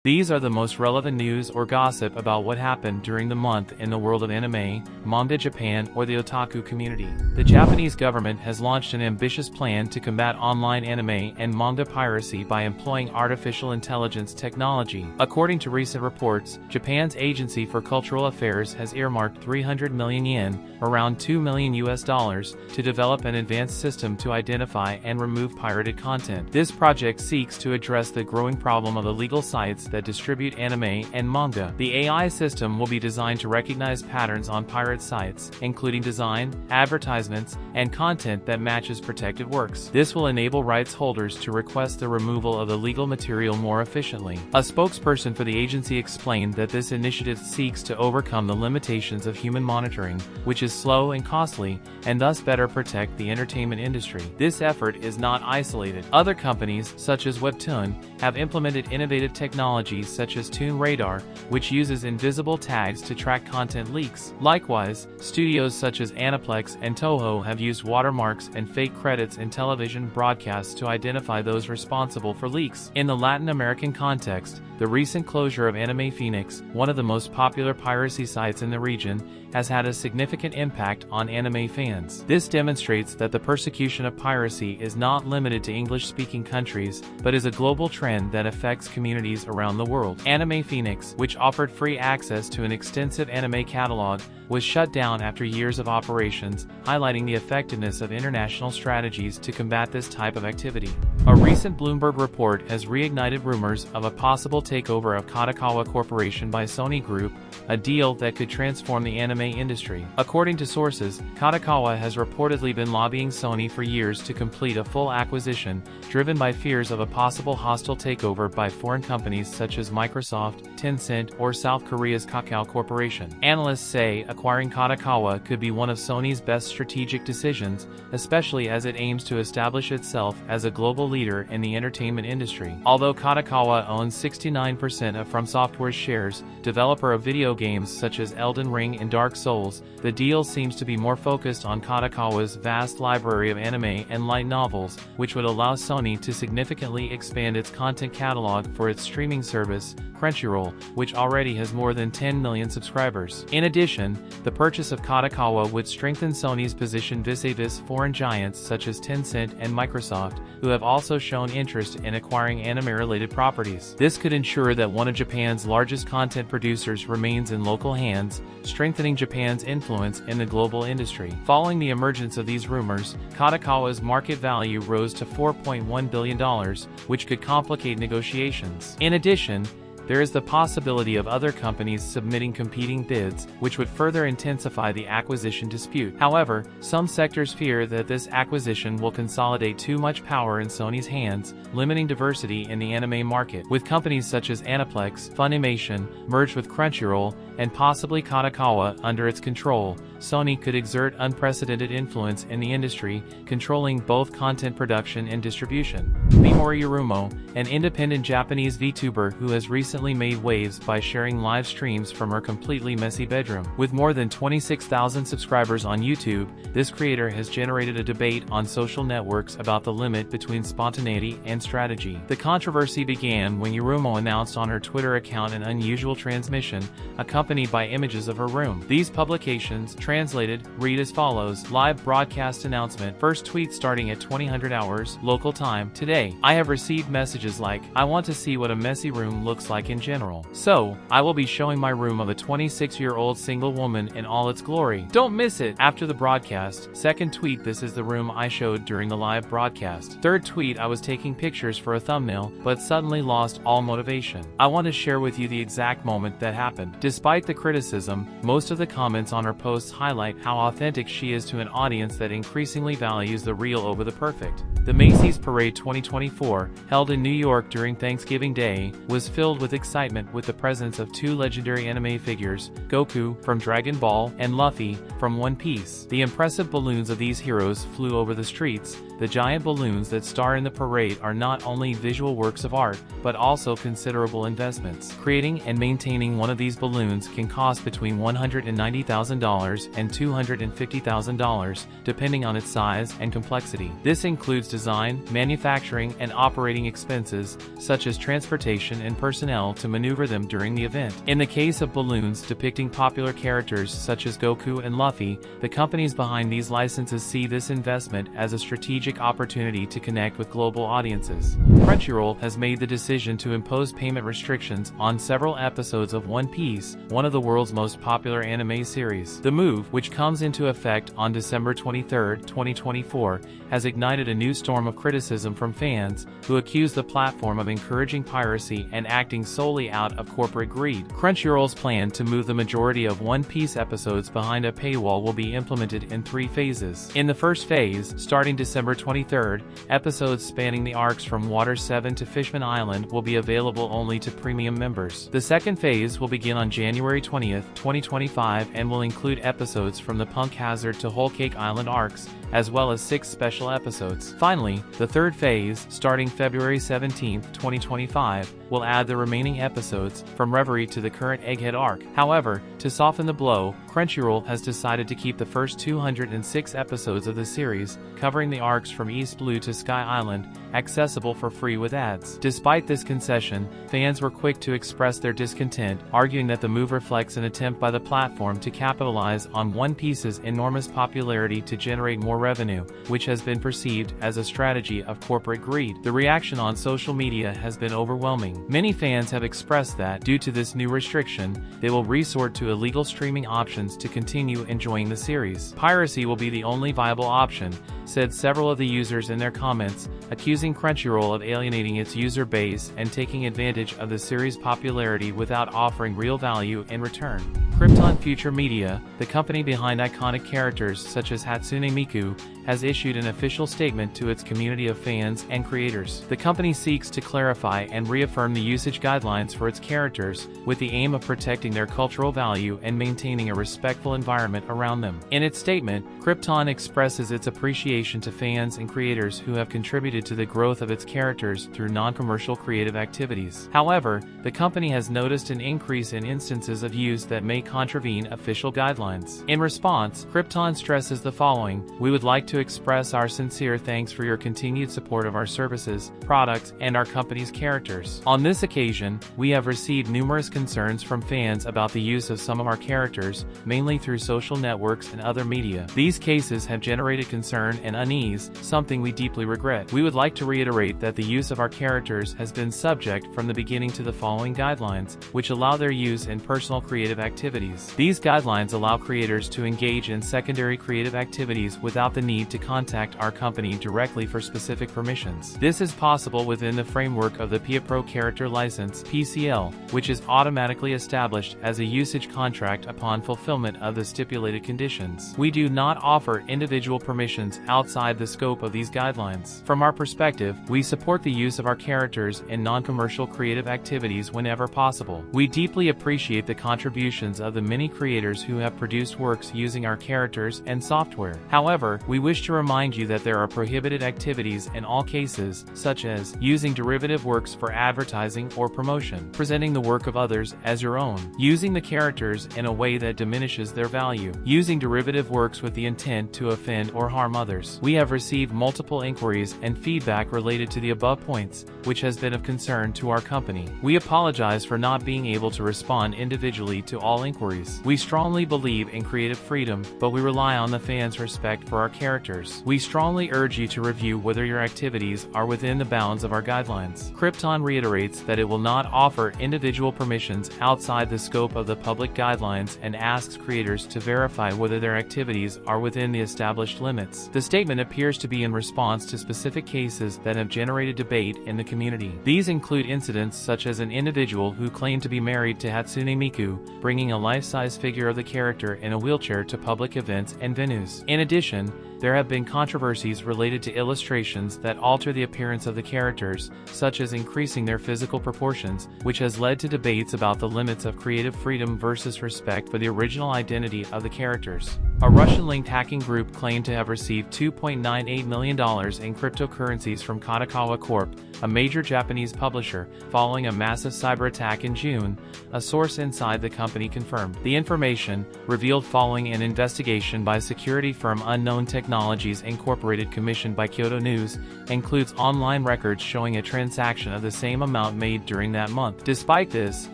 These are the most relevant news or gossip about what happened during the month in the world of anime, manga Japan, or the otaku community. The Japanese government has launched an ambitious plan to combat online anime and manga piracy by employing artificial intelligence technology. According to recent reports, Japan's Agency for Cultural Affairs has earmarked 300 million yen, around $2 million, to develop an advanced system to identify and remove pirated content. This project seeks to address the growing problem of illegal sites that distribute anime and manga. The AI system will be designed to recognize patterns on pirate sites, including design, advertisements, and content that matches protected works. This will enable rights holders to request the removal of illegal material more efficiently. A spokesperson for the agency explained that this initiative seeks to overcome the limitations of human monitoring, which is slow and costly, and thus better protect the entertainment industry. This effort is not isolated. Other companies, such as Webtoon, have implemented innovative technologies such as Toon Radar, which uses invisible tags to track content leaks. Likewise, studios such as Aniplex and Toho have used watermarks and fake credits in television broadcasts to identify those responsible for leaks. In the Latin American context, the recent closure of Anime Phoenix, one of the most popular piracy sites in the region, has had a significant impact on anime fans. This demonstrates that the persecution of piracy is not limited to English-speaking countries, but is a global trend that affects communities around the world. Anime Phoenix, which offered free access to an extensive anime catalog, was shut down after years of operations, highlighting the effectiveness of international strategies to combat this type of activity. A recent Bloomberg report has reignited rumors of a possible takeover of Kadokawa Corporation by Sony Group, a deal that could transform the anime industry. According to sources, Kadokawa has reportedly been lobbying Sony for years to complete a full acquisition, driven by fears of a possible hostile takeover by foreign companies such as Microsoft, Tencent, or South Korea's Kakao Corporation. Analysts say acquiring Kadokawa could be one of Sony's best strategic decisions, especially as it aims to establish itself as a global leader in the entertainment industry. Although Kadokawa owns 69% of From Software's shares, developer of video games such as Elden Ring and Dark Souls, the deal seems to be more focused on Kadokawa's vast library of anime and light novels, which would allow Sony to significantly expand its content catalog for its streaming service, Crunchyroll, which already has more than 10 million subscribers. In addition, the purchase of Kadokawa would strengthen Sony's position vis-a-vis foreign giants such as Tencent and Microsoft, who have also shown interest in acquiring anime-related properties. This could ensure that one of Japan's largest content producers remains in local hands, strengthening Japan's influence in the global industry. Following the emergence of these rumors, Kadokawa's market value rose to $4.1 billion, which could complicate negotiations. In addition, there is the possibility of other companies submitting competing bids, which would further intensify the acquisition dispute. However, some sectors fear that this acquisition will consolidate too much power in Sony's hands, limiting diversity in the anime market. With companies such as Aniplex, Funimation, merged with Crunchyroll, and possibly Kadokawa under its control, Sony could exert unprecedented influence in the industry, controlling both content production and distribution. Mimori Yurumo, an independent Japanese VTuber who has recently made waves by sharing live streams from her completely messy bedroom. With more than 26,000 subscribers on YouTube, this creator has generated a debate on social networks about the limit between spontaneity and strategy. The controversy began when Yurumo announced on her Twitter account an unusual transmission, accompanied by images of her room. These publications, translated, read as follows: live broadcast announcement, first tweet starting at 2000 hours, local time, today. I have received messages like, I want to see what a messy room looks like in general. So, I will be showing my room of a 26-year-old single woman in all its glory. Don't miss it! After the broadcast, second tweet, this is the room I showed during the live broadcast. Third tweet, I was taking pictures for a thumbnail, but suddenly lost all motivation. I want to share with you the exact moment that happened. Despite the criticism, most of the comments on her posts highlight how authentic she is to an audience that increasingly values the real over the perfect. The Macy's Parade 2024, held in New York during Thanksgiving Day, was filled with excitement with the presence of two legendary anime figures, Goku from Dragon Ball and Luffy from One Piece. The impressive balloons of these heroes flew over the streets, the giant balloons that star in the parade are not only visual works of art, but also considerable investments. Creating and maintaining one of these balloons can cost between $190,000 and $250,000, depending on its size and complexity. This includes design, manufacturing, and operating expenses, such as transportation and personnel to maneuver them during the event. In the case of balloons depicting popular characters such as Goku and Luffy, the companies behind these licenses see this investment as a strategic opportunity to connect with global audiences. Crunchyroll has made the decision to impose payment restrictions on several episodes of One Piece, one of the world's most popular anime series. The move, which comes into effect on December 23, 2024, has ignited a new storm of criticism from fans, who accuse the platform of encouraging piracy and acting solely out of corporate greed. Crunchyroll's plan to move the majority of One Piece episodes behind a paywall will be implemented in 3 phases. In the first phase, starting December 23, episodes spanning the arcs from Water 7 to Fishman Island will be available only to premium members. The second phase will begin on January 20, 2025 and will include episodes from the Punk Hazard to Whole Cake Island arcs, as well as 6 special episodes. Finally, the third phase, starting February 17, 2025, will add the remaining episodes from Reverie to the current Egghead arc. However, to soften the blow, Crunchyroll has decided to keep the first 206 episodes of the series, covering the arcs from East Blue to Sky Island, accessible for free with ads. Despite this concession, fans were quick to express their discontent, arguing that the move reflects an attempt by the platform to capitalize on One Piece's enormous popularity to generate more revenue, which has been perceived as a strategy of corporate greed. The reaction on social media has been overwhelming. Many fans have expressed that, due to this new restriction, they will resort to illegal streaming options to continue enjoying the series. Piracy will be the only viable option, said several of the users in their comments, accusing Crunchyroll of alienating its user base and taking advantage of the series' popularity without offering real value in return. Krypton Future Media, the company behind iconic characters such as Hatsune Miku, has issued an official statement to its community of fans and creators. The company seeks to clarify and reaffirm the usage guidelines for its characters, with the aim of protecting their cultural value and maintaining a respectful environment around them. In its statement, Krypton expresses its appreciation to fans and creators who have contributed to the growth of its characters through non-commercial creative activities. However, the company has noticed an increase in instances of use that may contravene official guidelines. In response, Krypton stresses the following: "We would like to express our sincere thanks for your continued support of our services, products, and our company's characters. On this occasion, we have received numerous concerns from fans about the use of some of our characters, mainly through social networks and other media. These cases have generated concern and unease, something we deeply regret. We would like to reiterate that the use of our characters has been subject from the beginning to the following guidelines, which allow their use in personal creative activities. These guidelines allow creators to engage in secondary creative activities without the need to contact our company directly for specific permissions. This is possible within the framework of the PIAPRO Character License (PCL), which is automatically established as a usage contract upon fulfillment of the stipulated conditions. We do not offer individual permissions outside the scope of these guidelines. From our perspective, we support the use of our characters in non-commercial creative activities whenever possible. We deeply appreciate the contributions of the many creators who have produced works using our characters and software. However, we wish to remind you that there are prohibited activities in all cases, such as using derivative works for advertising or promotion, presenting the work of others as your own, using the characters in a way that diminishes their value, using derivative works with the intent to offend or harm others. We have received multiple inquiries and feedback related to the above points, which has been of concern to our company. We apologize for not being able to respond individually to all inquiries. We strongly believe in creative freedom, but we rely on the fans' respect for our characters. We strongly urge you to review whether your activities are within the bounds of our guidelines." Krypton reiterates that it will not offer individual permissions outside the scope of the public guidelines and asks creators to verify whether their activities are within the established limits. The statement appears to be in response to specific cases that have generated debate in the community. These include incidents such as an individual who claimed to be married to Hatsune Miku, bringing a life-size figure of the character in a wheelchair to public events and venues. In addition, there have been controversies related to illustrations that alter the appearance of the characters, such as increasing their physical proportions, which has led to debates about the limits of creative freedom versus respect for the original identity of the characters. A Russian-linked hacking group claimed to have received $2.98 million in cryptocurrencies from Kadokawa Corp., a major Japanese publisher, following a massive cyber-attack in June, a source inside the company confirmed. The information, revealed following an investigation by security firm Unknown Technologies Incorporated commissioned by Kyoto News, includes online records showing a transaction of the same amount made during that month. Despite this,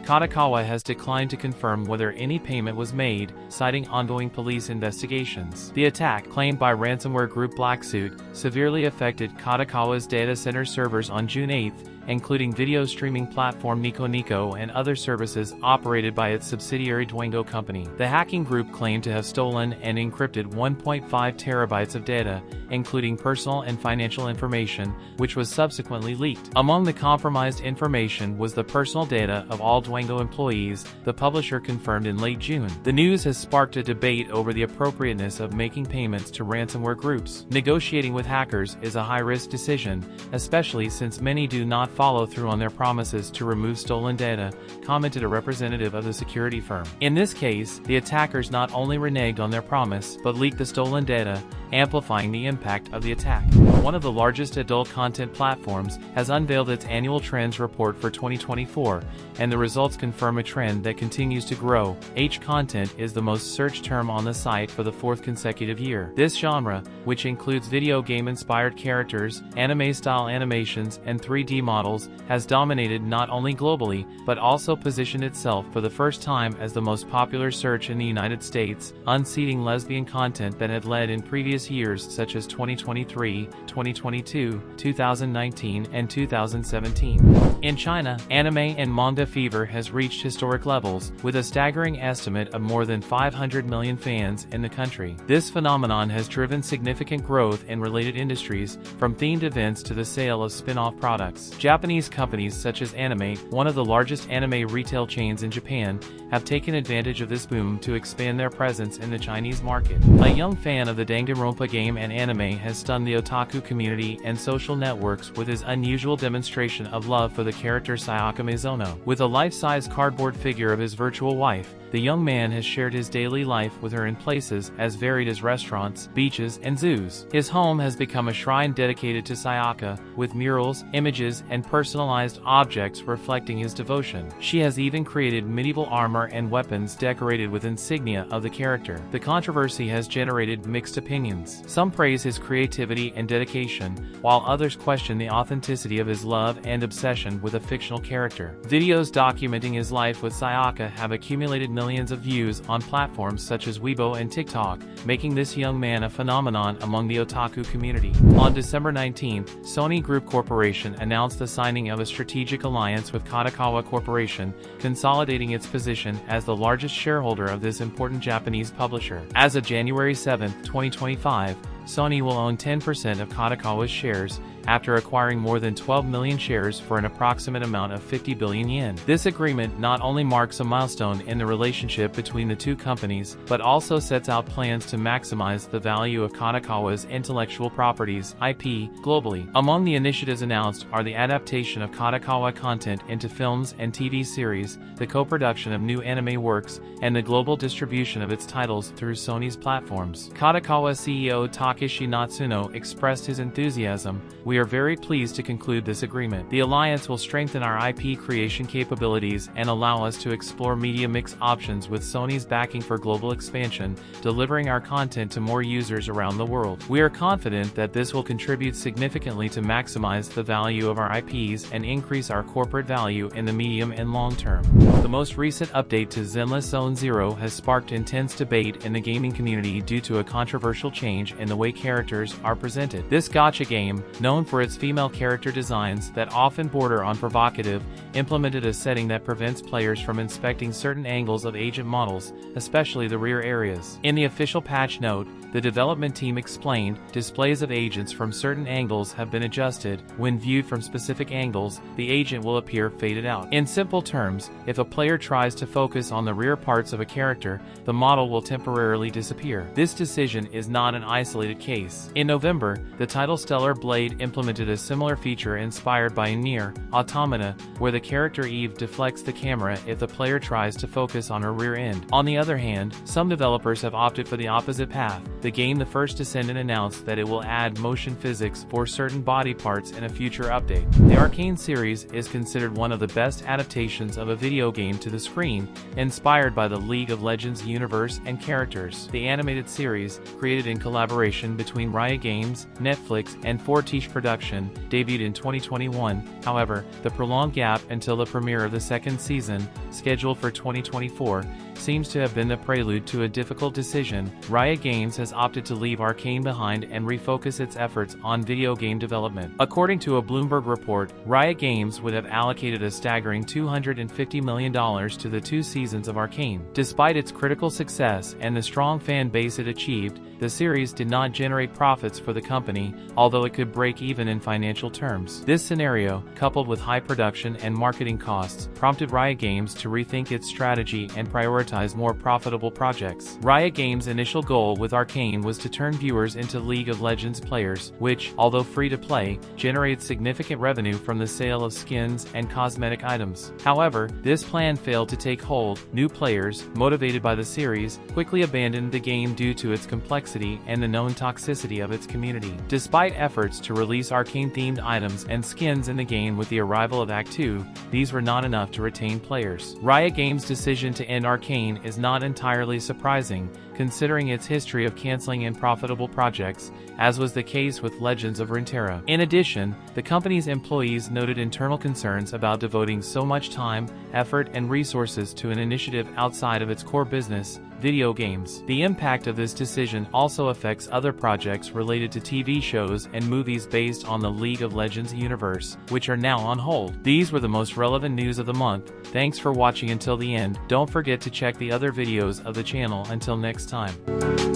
Kadokawa has declined to confirm whether any payment was made, citing ongoing police investigations. The attack, claimed by ransomware group Blacksuit, severely affected Kadokawa's data center servers on June 8, including video streaming platform Nico and other services operated by its subsidiary Dwango Company. The hacking group claimed to have stolen and encrypted 1.5 terabytes of data, including personal and financial information, which was subsequently leaked. Among the compromised information was the personal data of all Dwango employees, the publisher confirmed in late June. The news has sparked a debate over the appropriateness of making payments to ransomware groups. Negotiating with hackers is a high-risk decision, especially since many do not follow through on their promises to remove stolen data, commented a representative of the security firm. In this case, the attackers not only reneged on their promise, but leaked the stolen data, amplifying the impact of the attack. One of the largest adult content platforms has unveiled its annual trends report for 2024, and the results confirm a trend that continues to grow. H-content is the most searched term on the site for the fourth consecutive year. This genre, which includes video game-inspired characters, anime-style animations, and 3D models, has dominated not only globally, but also positioned itself for the first time as the most popular search in the United States, unseating lesbian content that had led in previous years such as 2023, 2022, 2019, and 2017. In China, anime and manga fever has reached historic levels, with a staggering estimate of more than 500 million fans in the country. This phenomenon has driven significant growth in related industries, from themed events to the sale of spin-off products. Japanese companies such as Anime, one of the largest anime retail chains in Japan, have taken advantage of this boom to expand their presence in the Chinese market. A young fan of the Danganronpa game and anime has stunned the otaku community and social networks with his unusual demonstration of love for the character Sayaka Mizuno. With a life-size cardboard figure of his virtual wife, the young man has shared his daily life with her in places as varied as restaurants, beaches, and zoos. His home has become a shrine dedicated to Sayaka, with murals, images, and personalized objects reflecting his devotion. She has even created medieval armor and weapons decorated with insignia of the character. The controversy has generated mixed opinions. Some praise his creativity and dedication, while others question the authenticity of his love and obsession with a fictional character. Videos documenting his life with Sayaka have accumulated millions of views on platforms such as Weibo and TikTok, making this young man a phenomenon among the otaku community. On December 19, Sony Group Corporation announced the signing of a strategic alliance with Kadokawa Corporation, consolidating its position as the largest shareholder of this important Japanese publisher. As of January 7, 2025, Sony will own 10% of Kadokawa's shares, after acquiring more than 12 million shares for an approximate amount of 50 billion yen. This agreement not only marks a milestone in the relationship between the two companies, but also sets out plans to maximize the value of Kadokawa's intellectual properties (IP) globally. Among the initiatives announced are the adaptation of Kadokawa content into films and TV series, the co-production of new anime works, and the global distribution of its titles through Sony's platforms. Kadokawa CEO Takeshi Natsuno expressed his enthusiasm. "We are very pleased to conclude this agreement. The alliance will strengthen our IP creation capabilities and allow us to explore media mix options with Sony's backing for global expansion, delivering our content to more users around the world. We are confident that this will contribute significantly to maximize the value of our IPs and increase our corporate value in the medium and long term." The most recent update to Zenless Zone Zero has sparked intense debate in the gaming community due to a controversial change in the way characters are presented. This gacha game, known known for its female character designs that often border on provocative, implemented a setting that prevents players from inspecting certain angles of agent models, especially the rear areas. In the official patch note, the development team explained, displays of agents from certain angles have been adjusted. When viewed from specific angles, the agent will appear faded out. In simple terms, if a player tries to focus on the rear parts of a character, the model will temporarily disappear. This decision is not an isolated case. In November, the title Stellar Blade implemented a similar feature inspired by Nier Automata, where the character Eve deflects the camera if the player tries to focus on her rear end. On the other hand, some developers have opted for the opposite path. The game The First Descendant announced that it will add motion physics for certain body parts in a future update. The Arcane series is considered one of the best adaptations of a video game to the screen, inspired by the League of Legends universe and characters. The animated series, created in collaboration between Riot Games, Netflix, and Fortiche Production, debuted in 2021. However, the prolonged gap until the premiere of the second season, scheduled for 2024, seems to have been the prelude to a difficult decision. Riot Games has opted to leave Arcane behind and refocus its efforts on video game development. According to a Bloomberg report, Riot Games would have allocated a staggering $250 million to the 2 seasons of Arcane. Despite its critical success and the strong fan base it achieved, the series did not generate profits for the company, although it could break even in financial terms. This scenario, coupled with high production and marketing costs, prompted Riot Games to rethink its strategy and prioritize more profitable projects. Riot Games' initial goal with Arcane was to turn viewers into League of Legends players, which, although free to play, generated significant revenue from the sale of skins and cosmetic items. However, this plan failed to take hold. New players, motivated by the series, quickly abandoned the game due to its complexity and the known toxicity of its community. Despite efforts to release Arcane-themed items and skins in the game with the arrival of Act 2, these were not enough to retain players. Riot Games' decision to end Arcane is not entirely surprising, considering its history of canceling unprofitable projects, as was the case with Legends of Runeterra. In addition, the company's employees noted internal concerns about devoting so much time, effort, and resources to an initiative outside of its core business, video games. The impact of this decision also affects other projects related to TV shows and movies based on the League of Legends universe, which are now on hold. These were the most relevant news of the month. Thanks for watching until the end. Don't forget to check the other videos of the channel. Until next time.